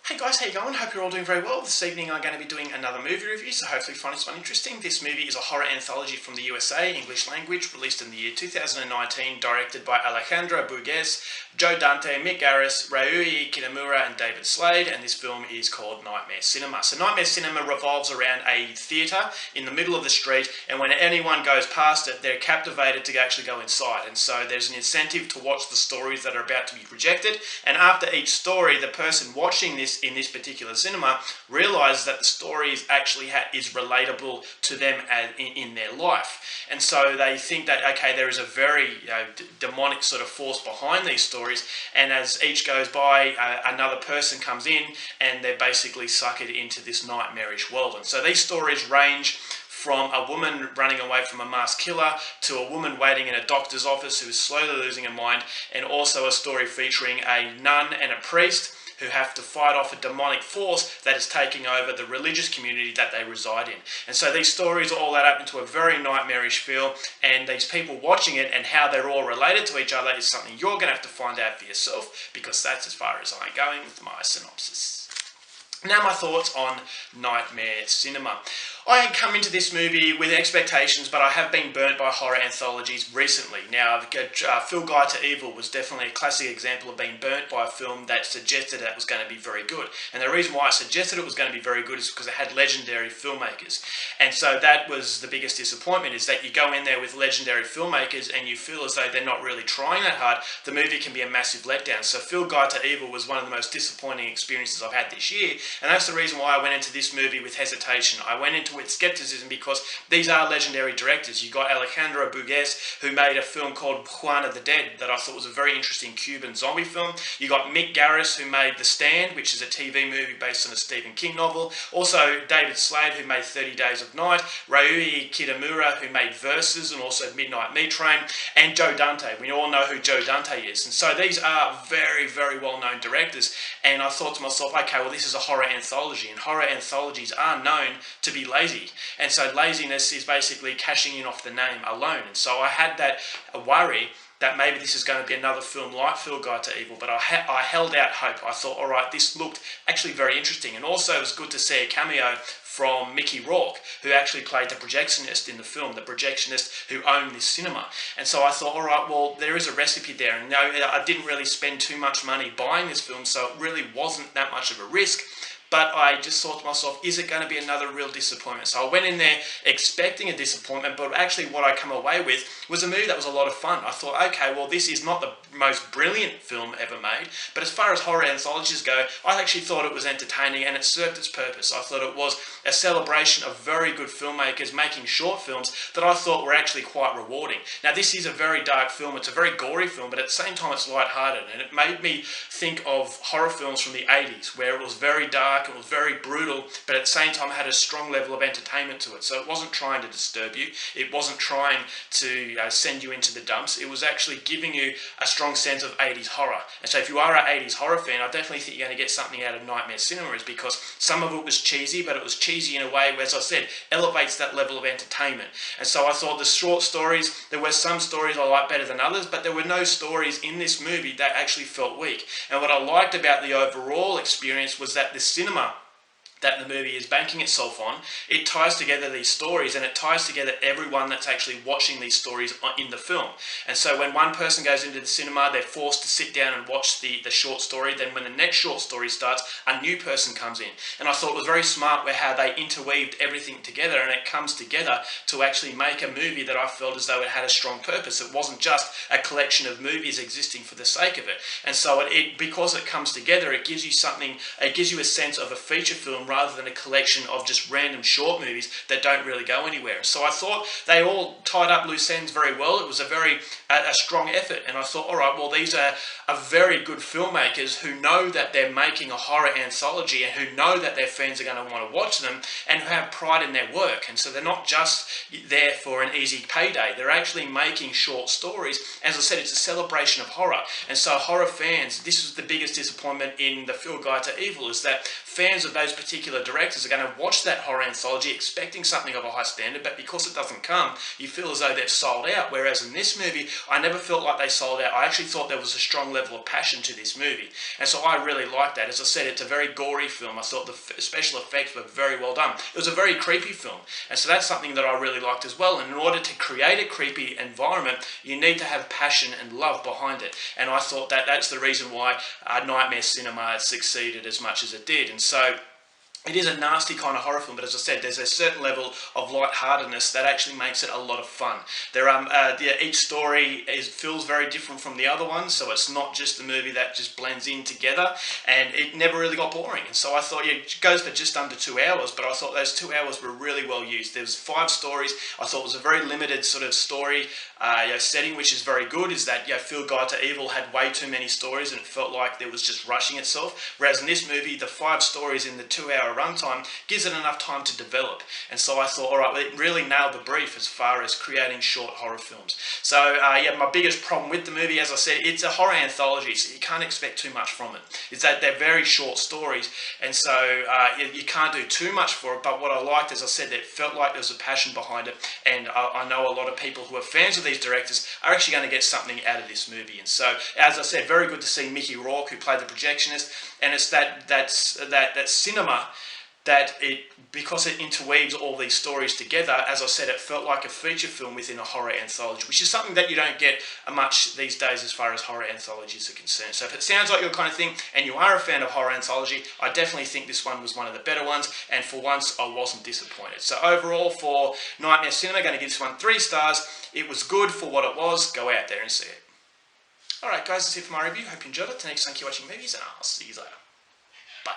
Hey guys, how you going? Hope you're all doing very well. This evening I'm going to be doing another movie review, so hopefully you find this one interesting. This movie is a horror anthology from the USA, English language, released in the year 2019, directed by Alejandro Burgues, Joe Dante, Mick Garris, Ryuichi Kitamura and David Slade, and this film is called Nightmare Cinema. So Nightmare Cinema revolves around a theatre in the middle of the street, and when anyone goes past it, they're captivated to actually go inside. And so there's an incentive to watch the stories that are about to be projected, and after each story, the person watching this in this particular cinema realize that the story is actually is relatable to them in their life, and so they think that okay, there is a very demonic sort of force behind these stories, and as each goes by, another person comes in and they're basically suckered into this nightmarish world. And so these stories range from a woman running away from a masked killer to a woman waiting in a doctor's office who is slowly losing her mind, and also a story featuring a nun and a priest who have to fight off a demonic force that is taking over the religious community that they reside in. And so these stories all add up into a very nightmarish feel, and these people watching it and how they're all related to each other is something you're going to have to find out for yourself, because that's as far as I'm going with my synopsis. Now my thoughts on Nightmare Cinema. I had come into this movie with expectations, but I have been burnt by horror anthologies recently. Now, Phil Guide to Evil was definitely a classic example of being burnt by a film that suggested that it was going to be very good. And the reason why I suggested it was going to be very good is because it had legendary filmmakers. And so that was the biggest disappointment, is that you go in there with legendary filmmakers and you feel as though they're not really trying that hard. The movie can be a massive letdown. So Phil Guide to Evil was one of the most disappointing experiences I've had this year. And that's the reason why I went into this movie with hesitation. I went into with skepticism because these are legendary directors. You got Alejandro Burgues, who made a film called Juan of the Dead that I thought was a very interesting Cuban zombie film. You got Mick Garris, who made The Stand, which is a TV movie based on a Stephen King novel. Also David Slade, who made 30 Days of Night. Ryuichi Kitamura, who made Versus and also Midnight Meat Train. And Joe Dante. We all know who Joe Dante is. And so these are very, very well-known directors. And I thought to myself, okay, well, this is a horror anthology, and horror anthologies are known to be lazy. And so laziness is basically cashing in off the name alone. And so I had that worry that maybe this is going to be another film like Phil Guide to Evil, but I held out hope. I thought, all right, this looked actually very interesting. And also it was good to see a cameo from Mickey Rourke, who actually played the projectionist in the film, the projectionist who owned this cinema. And so I thought, all right, well, there is a recipe there. And no, I didn't really spend too much money buying this film, so it really wasn't that much of a risk. But I just thought to myself, is it going to be another real disappointment? So I went in there expecting a disappointment, but actually what I come away with was a movie that was a lot of fun. I thought, okay, well, this is not the most brilliant film ever made, but as far as horror anthologies go, I actually thought it was entertaining and it served its purpose. I thought it was a celebration of very good filmmakers making short films that I thought were actually quite rewarding. Now, this is a very dark film. It's a very gory film, but at the same time, it's lighthearted, and it made me think of horror films from the 80s, where it was very dark, it was very brutal, but at the same time it had a strong level of entertainment to it. So it wasn't trying to disturb you, it wasn't trying to send you into the dumps, it was actually giving you a strong sense of 80s horror. And so if you are an 80s horror fan, I definitely think you're going to get something out of Nightmare Cinema, is because some of it was cheesy, but it was cheesy in a way where, as I said, elevates that level of entertainment. And so I thought the short stories, there were some stories I liked better than others, but there were no stories in this movie that actually felt weak. And what I liked about the overall experience was that the cinema that the movie is banking itself on, it ties together these stories, and it ties together everyone that's actually watching these stories in the film. And so when one person goes into the cinema, they're forced to sit down and watch the short story. Then when the next short story starts, a new person comes in. And I thought it was very smart where how they interweaved everything together, and it comes together to actually make a movie that I felt as though it had a strong purpose. It wasn't just a collection of movies existing for the sake of it. And so because it comes together, it gives you something, it gives you a sense of a feature film rather than a collection of just random short movies that don't really go anywhere. So I thought they all tied up loose ends very well. It was a strong effort, and I thought, all right, well, these are very good filmmakers who know that they're making a horror anthology and who know that their fans are going to want to watch them and who have pride in their work. And so they're not just there for an easy payday. They're actually making short stories. As I said, it's a celebration of horror. And so horror fans, this was the biggest disappointment in the Phil Guide to Evil, is that fans of those particular particular directors are going to watch that horror anthology expecting something of a high standard, but because it doesn't come, you feel as though they've sold out. Whereas in this movie, I never felt like they sold out. I actually thought there was a strong level of passion to this movie. And so I really liked that. As I said, it's a very gory film. I thought the special effects were very well done. It was a very creepy film. And so that's something that I really liked as well. And in order to create a creepy environment, you need to have passion and love behind it. And I thought that that's the reason why Nightmare Cinema succeeded as much as it did. And so it is a nasty kind of horror film, but as I said, there's a certain level of lightheartedness that actually makes it a lot of fun. Each story feels very different from the other one, so it's not just a movie that just blends in together, and it never really got boring. And so I thought, yeah, it goes for just under 2 hours, but I thought those 2 hours were really well used. There was 5 stories. I thought it was a very limited sort of story setting, which is very good. Is that Phil Guide to Evil had way too many stories, and it felt like it was just rushing itself. Whereas in this movie, the 5 stories in the 2-hour runtime gives it enough time to develop. And so I thought, all right, well, it really nailed the brief as far as creating short horror films. So my biggest problem with the movie, as I said, it's a horror anthology, so you can't expect too much from it. It's that they're very short stories, and so you can't do too much for it. But what I liked, as I said, it felt like there was a passion behind it, and I know a lot of people who are fans of these directors are actually going to get something out of this movie. And so, as I said, very good to see Mickey Rourke, who played the projectionist, and it's that cinema that because it interweaves all these stories together. As I said, it felt like a feature film within a horror anthology, which is something that you don't get much these days as far as horror anthologies are concerned. So if it sounds like your kind of thing and you are a fan of horror anthology, I definitely think this one was one of the better ones, and for once I wasn't disappointed. So overall for Nightmare Cinema, I'm going to give this one 3 stars. It was good for what it was. Go out there and see it. Alright guys, that's it for my review. Hope you enjoyed it. Till next time, keep watching movies, and I'll see you later. Bye.